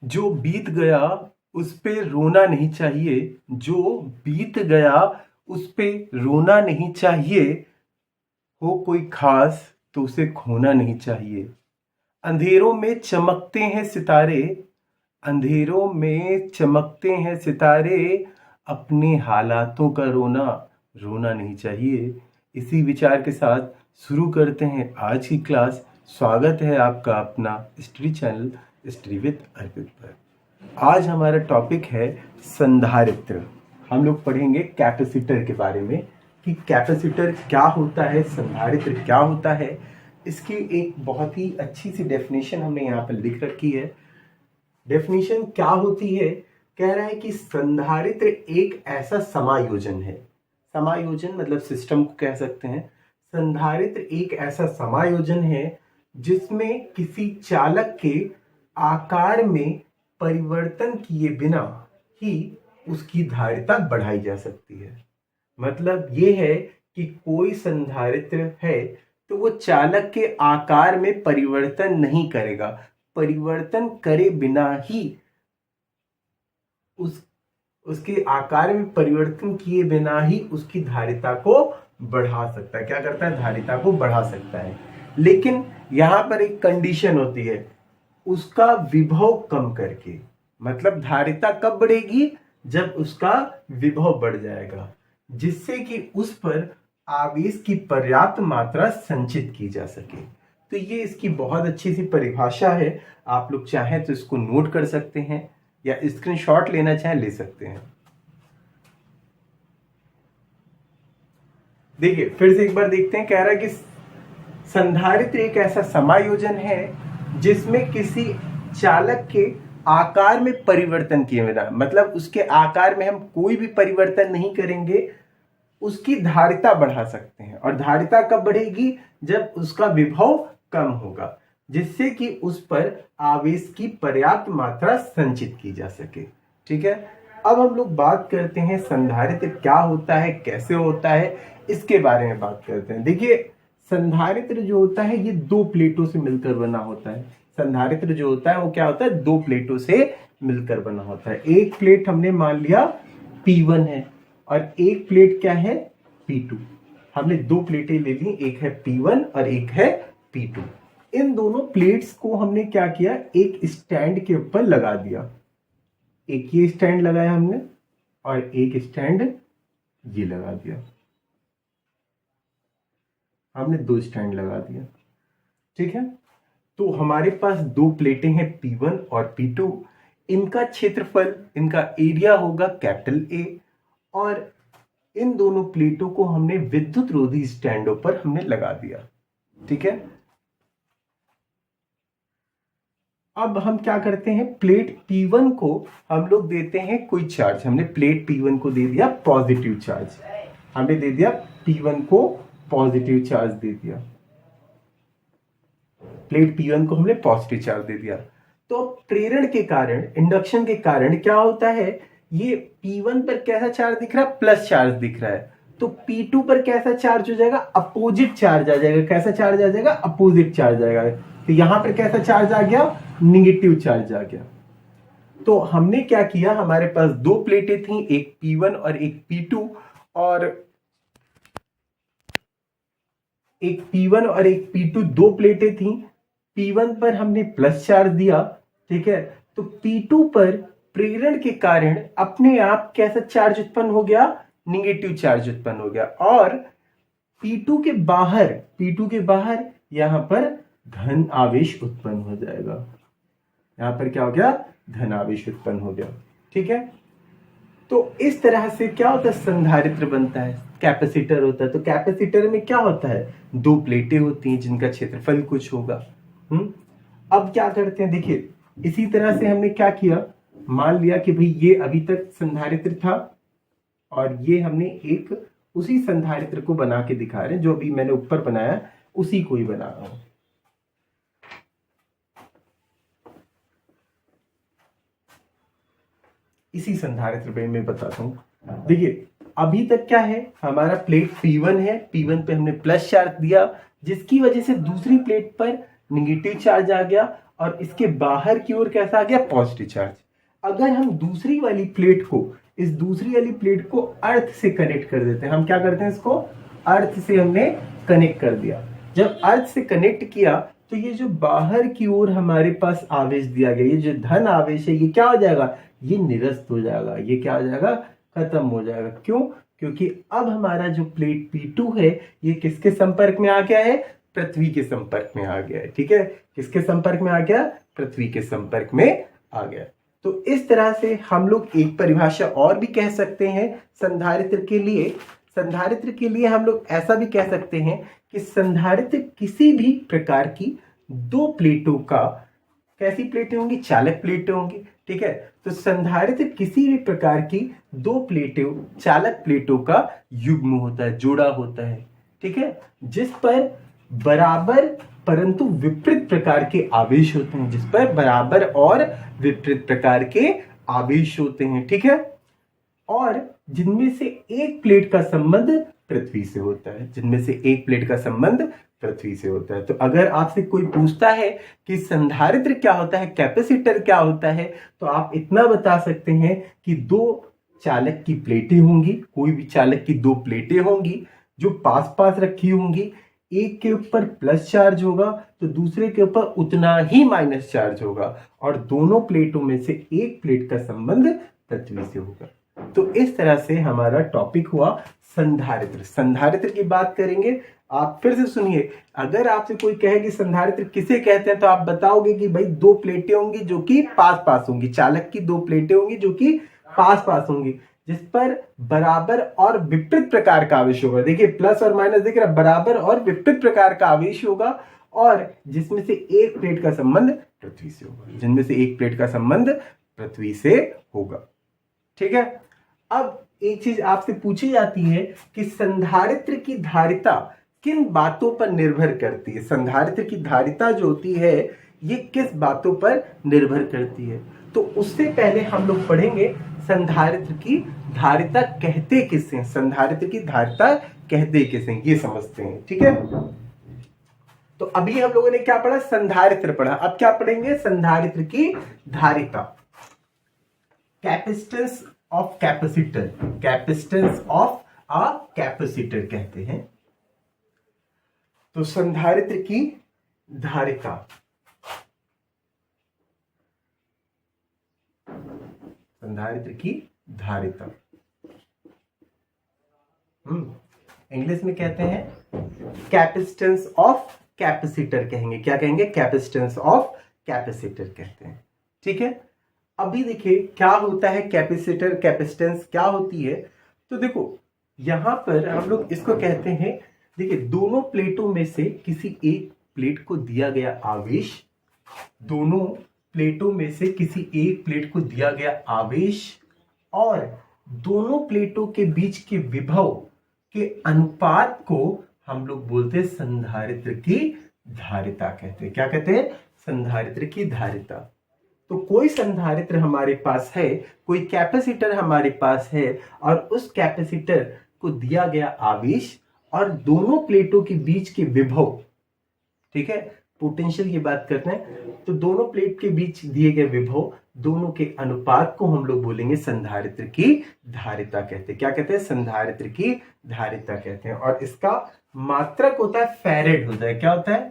जो बीत गया उस पे रोना नहीं चाहिए। जो बीत गया उस पे रोना नहीं चाहिए। हो कोई खास तो उसे खोना नहीं चाहिए। अंधेरों में चमकते हैं सितारे। अंधेरों में चमकते हैं सितारे। अपने हालातों का रोना रोना नहीं चाहिए। इसी विचार के साथ शुरू करते हैं आज की क्लास। स्वागत है आपका अपना स्टडी चैनल स्टडी विद अर्पित पर। आज हमारा टॉपिक है संधारित्र। हम लोग पढ़ेंगे कैपेसिटर के बारे में कि कैपेसिटर क्या होता है, संधारित्र क्या होता है। इसकी एक बहुत ही अच्छी सी डेफिनेशन हमने यहाँ पर लिख रखी है। डेफिनेशन क्या होती है? कह रहा है कि संधारित्र एक ऐसा समायोजन है। समायोजन मतलब सिस्टम को कह सकते हैं। संधारित्र एक ऐसा समायोजन है जिसमें किसी चालक के आकार में परिवर्तन किए बिना ही उसकी धारिता बढ़ाई जा सकती है। मतलब ये है कि कोई संधारित्र है तो वो चालक के आकार में परिवर्तन नहीं करेगा, परिवर्तन करे बिना ही उसके आकार में परिवर्तन किए बिना ही उसकी धारिता को बढ़ा सकता है। क्या करता है? धारिता को बढ़ा सकता है। लेकिन यहां पर एक कंडीशन होती है, उसका विभव कम करके। मतलब धारिता कब बढ़ेगी? जब उसका विभव बढ़ जाएगा, जिससे कि उस पर आवेश की पर्याप्त मात्रा संचित की जा सके। तो ये इसकी बहुत अच्छी सी परिभाषा है। आप लोग चाहें तो इसको नोट कर सकते हैं या स्क्रीनशॉट लेना चाहें ले सकते हैं। देखिए फिर से एक बार देखते हैं। कह रहा है कि संधारित्र एक ऐसा समायोजन है जिसमें किसी चालक के आकार में परिवर्तन किए बिना, मतलब उसके आकार में हम कोई भी परिवर्तन नहीं करेंगे, उसकी धारिता बढ़ा सकते हैं। और धारिता कब बढ़ेगी? जब उसका विभव कम होगा, जिससे कि उस पर आवेश की पर्याप्त मात्रा संचित की जा सके। ठीक है, अब हम लोग बात करते हैं संधारित्र क्या होता है, कैसे होता है, इसके बारे में बात करते हैं। देखिए संधारित्र जो होता है ये दो प्लेटों से मिलकर बना होता है। संधारित्र जो होता है वो क्या होता है? दो प्लेटों से मिलकर बना होता है। एक प्लेट हमने मान लिया P1 है और एक प्लेट क्या है? P2। हमने दो प्लेटें ले ली, एक है P1 और एक है P2। इन दोनों प्लेट्स को हमने क्या किया? एक स्टैंड के ऊपर लगा दिया। एक ये स्टैंड लगाया हमने और एक स्टैंड ये लगा दिया। हमने दो स्टैंड लगा दिया। ठीक है, तो हमारे पास दो प्लेटें हैं P1 और P2। इनका क्षेत्रफल, इनका एरिया होगा कैपिटल A। और इन दोनों प्लेटों को हमने विद्युत रोधी स्टैंडों पर हमने लगा दिया। ठीक है, अब हम क्या करते हैं? प्लेट P1 को हम लोग देते हैं कोई चार्ज। हमने प्लेट P1 को दे दिया पॉजिटिव चार्ज। हमने दे दिया P1 को पॉजिटिव चार्ज दे दिया। प्लेट P1 को हमने पॉजिटिव चार्ज दे दिया। तो प्रेरण के कारण, इंडक्शन के कारण क्या होता है? ये P1 पर कैसा चार्ज दिख रहा है? प्लस चार्ज दिख रहा है। तो P2 पर कैसा चार्ज हो जाएगा? अपोजिट चार्ज आ जाएगा। कैसा चार्ज आ जाएगा? अपोजिट चार्ज आएगा। तो यहां पर कैसा चार्ज आ गया? निगेटिव चार्ज आ गया। तो हमने क्या किया? हमारे पास दो प्लेटें थी, एक P1 और एक P2। और एक P1 और एक P2 दो प्लेटें थी। P1 पर हमने प्लस चार्ज दिया। ठीक है, तो P2 पर प्रेरण के कारण अपने आप कैसा चार्ज उत्पन्न हो गया? निगेटिव चार्ज उत्पन्न हो गया। और P2 के बाहर यहां पर धन आवेश उत्पन्न हो जाएगा। यहां पर क्या हो गया? धन आवेश उत्पन्न हो गया। ठीक है, तो इस तरह से क्या होता है? संधारित्र बनता है, कैपेसिटर होता है। तो कैपेसिटर में क्या होता है? दो प्लेटें होती हैं जिनका क्षेत्रफल कुछ होगा। अब क्या करते हैं? देखिए इसी तरह से हमने क्या किया, मान लिया कि भाई ये अभी तक संधारित्र था और ये हमने एक उसी संधारित्र को बना के दिखा रहे हैं, जो अभी मैंने ऊपर बनाया उसी को ही बना रहा हूं। इसी संधारित्र पे मैं बताता हूं। देखिए अभी तक क्या है? हमारा प्लेट P1 है। P1 पे हमने प्लस चार्ज दिया, जिसकी वजह से दूसरी प्लेट पर निगेटिव चार्ज आ गया और इसके बाहर की ओर कैसा आ गया, पॉजिटिव चार्ज। अगर हम दूसरी वाली प्लेट को, इस दूसरी वाली प्लेट को अर्थ से कनेक्ट कर देते हैं, हम क्या करते हैं, इसको अर्थ से हमने कनेक्ट कर दिया। जब अर्थ से कनेक्ट किया तो ये जो बाहर की ओर हमारे पास आवेश दिया गया, ये जो धन आवेश है, ये क्या हो जाएगा, ये निरस्त हो जाएगा, ये क्या हो जाएगा, खत्म हो जाएगा। क्यों? क्योंकि अब हमारा जो प्लेट P2 है ये किसके संपर्क में आ गया है, पृथ्वी के संपर्क में आ गया है। ठीक है, किसके संपर्क में आ गया, पृथ्वी के संपर्क में आ गया। तो इस तरह से हम लोग एक परिभाषा और भी कह सकते हैं संधारित्र के लिए। संधारित्र के लिए हम लोग ऐसा भी कह सकते हैं कि संधारित्र किसी भी प्रकार की दो प्लेटों का, कैसी प्लेटें होंगी, चालक प्लेटें होंगी। ठीक है, तो संधारित्र किसी भी प्रकार की दो प्लेटों, चालक प्लेटों का युग्म होता है, जोड़ा होता है। ठीक है, जिस पर बराबर परंतु विपरीत प्रकार के आवेश होते हैं, जिस पर बराबर और विपरीत प्रकार के आवेश होते हैं। ठीक है, और जिनमें से एक प्लेट का संबंध पृथ्वी से होता है, जिनमें से एक प्लेट का संबंध पृथ्वी से होता है। तो अगर आपसे कोई पूछता है कि संधारित्र क्या होता है, कैपेसिटर क्या होता है, तो आप इतना बता सकते हैं कि दो चालक की प्लेटें होंगी, कोई भी चालक की दो प्लेटें होंगी जो पास पास रखी होंगी। एक के ऊपर प्लस चार्ज होगा तो दूसरे के ऊपर उतना ही माइनस चार्ज होगा, और दोनों प्लेटों में से एक प्लेट का संबंध पृथ्वी से होगा। तो इस तरह से हमारा टॉपिक हुआ संधारित्र। संधारित्र की बात करेंगे। आप फिर से सुनिए, अगर आपसे कोई कहे कि संधारित्र किसे कहते हैं, तो आप बताओगे कि भाई दो प्लेटें होंगी जो कि पास पास होंगी, चालक की दो प्लेटें होंगी जो कि पास पास होंगी, जिस पर बराबर और विपरीत प्रकार का आवेश होगा। देखिए प्लस और माइनस दिख रहा है, बराबर और विपरीत प्रकार का आवेश होगा, और जिसमें से एक प्लेट का संबंध पृथ्वी से होगा, जिनमें से एक प्लेट का संबंध पृथ्वी से होगा। ठीक है, अब एक चीज आपसे पूछी जाती है कि संधारित्र की धारिता किन बातों पर निर्भर करती है। संधारित्र की धारिता जो होती है ये किस बातों पर निर्भर करती है। तो उससे पहले हम लोग पढ़ेंगे संधारित्र की धारिता कहते किसे हैं, संधारित्र की धारिता कहते किसे हैं, ये समझते हैं। ठीक है, तो अभी हम लोगों ने क्या पढ़ा, संधारित्र पढ़ा। अब क्या पढ़ेंगे, संधारित्र की धारिता। Capacitance of capacitor, capacitance of a capacitor कहते हैं। तो संधारित्र की धारिता, संधारित्र की धारिता इंग्लिश में कहते हैं कैपेसिटेंस ऑफ कैपेसिटर कहेंगे। क्या कहेंगे, कैपेसिटेंस ऑफ कैपेसिटर कहते हैं। ठीक है, अभी देखिए क्या होता है कैपेसिटर, कैपेसिटेंस क्या होती है। तो देखो यहां पर हम लोग इसको कहते हैं, देखिए दोनों प्लेटों में से किसी एक प्लेट को दिया गया आवेश, दोनों प्लेटों में से किसी एक प्लेट को दिया गया आवेश और दोनों प्लेटों के बीच के विभव के अनुपात को हम लोग बोलते हैं संधारित्र की धारिता कहते हैं। क्या कहते हैं, संधारित्र की धारिता। तो कोई संधारित्र हमारे पास है, कोई कैपेसिटर हमारे पास है, और उस कैपेसिटर को दिया गया आवेश और दोनों प्लेटों के बीच के विभव, ठीक है, पोटेंशियल की बात करते हैं, तो दोनों प्लेट के बीच दिए गए विभव, दोनों के अनुपात को हम लोग बोलेंगे संधारित्र की धारिता कहते हैं। क्या कहते हैं, संधारित्र की धारिता कहते हैं। और इसका मात्रक होता है फैरेड होता है। क्या होता है,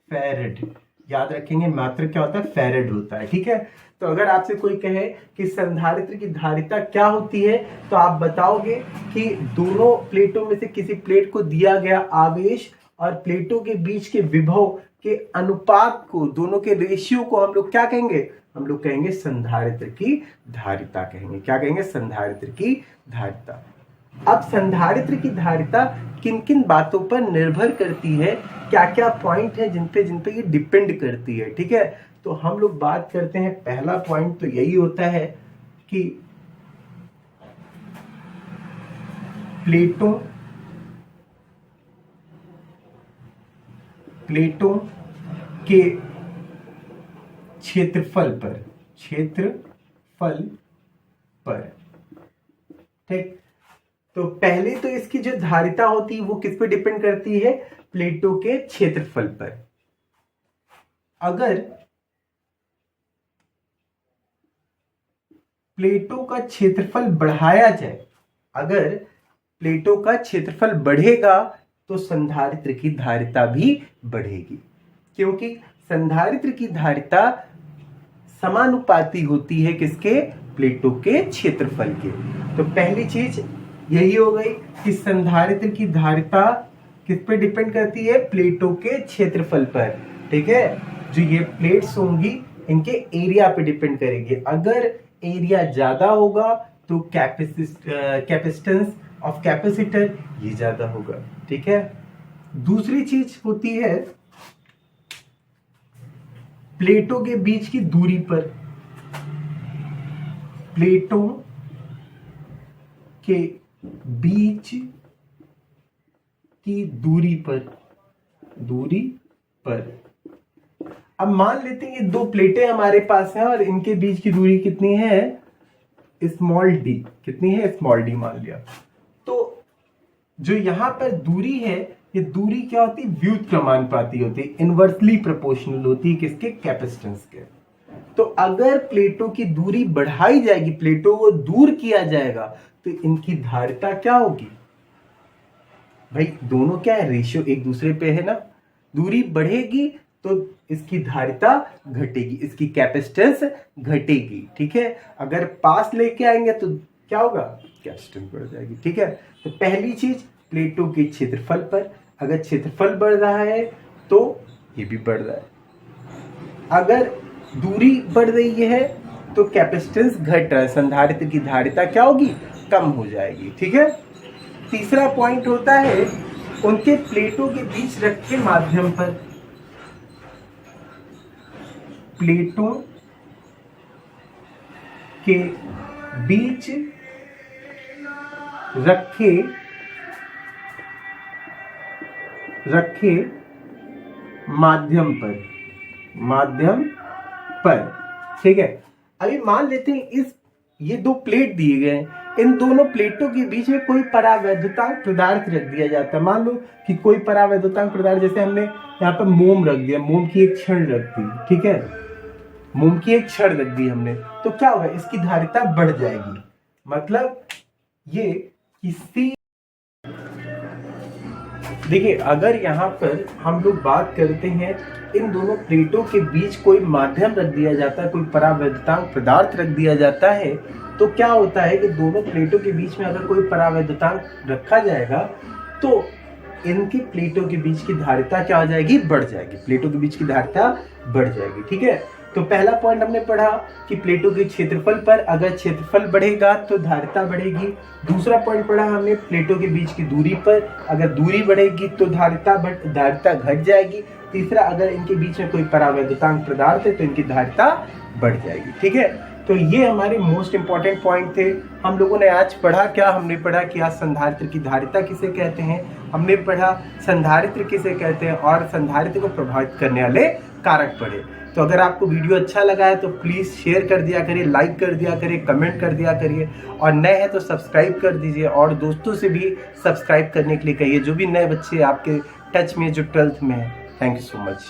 फैरेड। याद रखेंगे, मात्रक क्या होता है, फैरेड होता है। ठीक है, तो अगर आपसे कोई कहे कि संधारित्र की धारिता क्या होती है, तो आप बताओगे कि दोनों प्लेटों में से किसी प्लेट को दिया गया आवेश और प्लेटों के बीच के विभव के अनुपात को, दोनों के रेशियो को हम लोग क्या कहेंगे, हम लोग कहेंगे संधारित्र की धारिता कहेंगे। क्या कहेंगे, संधारित्र की धारिता। अब संधारित्र की धारिता किन किन बातों पर निर्भर करती है, क्या क्या पॉइंट है जिन पे ये डिपेंड करती है। ठीक है, तो हम लोग बात करते हैं, पहला पॉइंट तो यही होता है कि प्लेटों के क्षेत्रफल पर। ठीक, तो पहले तो इसकी जो धारिता होती है वो किस पे डिपेंड करती है, प्लेटों के क्षेत्रफल पर। अगर प्लेटों का क्षेत्रफल बढ़ाया जाए, अगर प्लेटों का क्षेत्रफल बढ़ेगा तो संधारित्र की धारिता भी बढ़ेगी, क्योंकि संधारित्र की धारिता समानुपाती होती है किसके? प्लेटों के क्षेत्रफल के। तो पहली चीज यही हो गई कि संधारित्र की धारिता किस पे डिपेंड करती है? प्लेटों के क्षेत्रफल पर। ठीक है, जो ये प्लेट्स होंगी इनके एरिया पे डिपेंड करेगी। अगर एरिया ज्यादा होगा तो कैपेसिटेंस ऑफ कैपेसिटर ये ज्यादा होगा। ठीक है, दूसरी चीज होती है प्लेटों के बीच की दूरी पर, प्लेटों के बीच की दूरी पर अब मान लेते हैं ये दो प्लेटें हमारे पास हैं और इनके बीच की दूरी कितनी है? Small D. कितनी है? स्मॉल डी मान लिया। तो जो यहां पर दूरी है, ये दूरी क्या होती है? व्युत्क्रमानुपाती होती है, इनवर्सली प्रोपोर्शनल होती है किसके? कैपेसिटेंस के। तो अगर प्लेटों की दूरी बढ़ाई जाएगी, प्लेटों को दूर किया जाएगा, तो इनकी धारिता क्या होगी? भाई दोनों क्या है? रेशियो एक दूसरे पे है ना। दूरी बढ़ेगी तो इसकी धारिता घटेगी, इसकी कैपेसिटेंस घटेगी। ठीक है, अगर पास लेके आएंगे तो क्या होगा? कैपेसिटेंस बढ़ जाएगी। ठीक है, तो पहली चीज प्लेटों के क्षेत्रफल पर, अगर क्षेत्रफल बढ़ रहा है तो ये भी बढ़ रहा है। अगर दूरी बढ़ रही है तो कैपेसिटेंस घट रहा है, संधारित्र की धारिता क्या होगी? कम हो जाएगी। ठीक है, तीसरा पॉइंट होता है उनके प्लेटों के बीच रखे माध्यम पर, प्लेटों के बीच रखे माध्यम पर। ठीक है, अभी मान लेते हैं ये दो प्लेट दिए गए, इन दोनों प्लेटों के बीच में कोई परावैद्युतांक पदार्थ रख दिया जाता है। मान लो कि कोई परावैद्युतांक पदार्थ, जैसे हमने यहाँ पर मोम रख दिया, मोम की एक छड़ रख दी। ठीक है, मोम की एक छड़ रख दी हमने, तो क्या होगा? इसकी धारिता बढ़ जाएगी। मतलब ये किसी, देखिए अगर यहाँ पर हम लोग बात करते हैं इन दोनों प्लेटों के बीच कोई माध्यम रख दिया जाता है, कोई परावैद्युतांक पदार्थ रख दिया जाता है, तो क्या होता है कि दोनों प्लेटों के बीच में अगर कोई परावैद्युतांक रखा जाएगा तो इनकी प्लेटों के बीच की धारिता क्या हो जाएगी? बढ़ जाएगी। प्लेटों के बीच की धारिता बढ़ जाएगी। ठीक है, तो पहला पॉइंट हमने पढ़ा कि प्लेटों के क्षेत्रफल पर अगर क्षेत्रफल बढ़ेगा तो धारिता बढ़ेगी। दूसरा पॉइंट पढ़ा हमने प्लेटों के बीच की दूरी पर, अगर दूरी बढ़ेगी तो धारिता घट जाएगी। तीसरा, अगर इनके बीच में कोई परावैद्युतांक पदार्थ है तो इनकी धारिता बढ़ जाएगी। ठीक है, तो ये हमारे मोस्ट इंपॉर्टेंट पॉइंट थे। हम लोगों ने आज पढ़ा क्या? हमने पढ़ा कि आज संधारित्र की धारिता किसे कहते हैं, हमने पढ़ा संधारित्र किसे कहते हैं, और संधारित्र को प्रभावित करने वाले कारक पढ़े। तो अगर आपको वीडियो अच्छा लगा है तो प्लीज़ शेयर कर दिया करिए, लाइक कर दिया करिए, कमेंट कर दिया करिए, और नए हैं तो सब्सक्राइब कर दीजिए, और दोस्तों से भी सब्सक्राइब करने के लिए कहिए, जो भी नए बच्चे आपके टच में जो 12th में है। Thank you so much.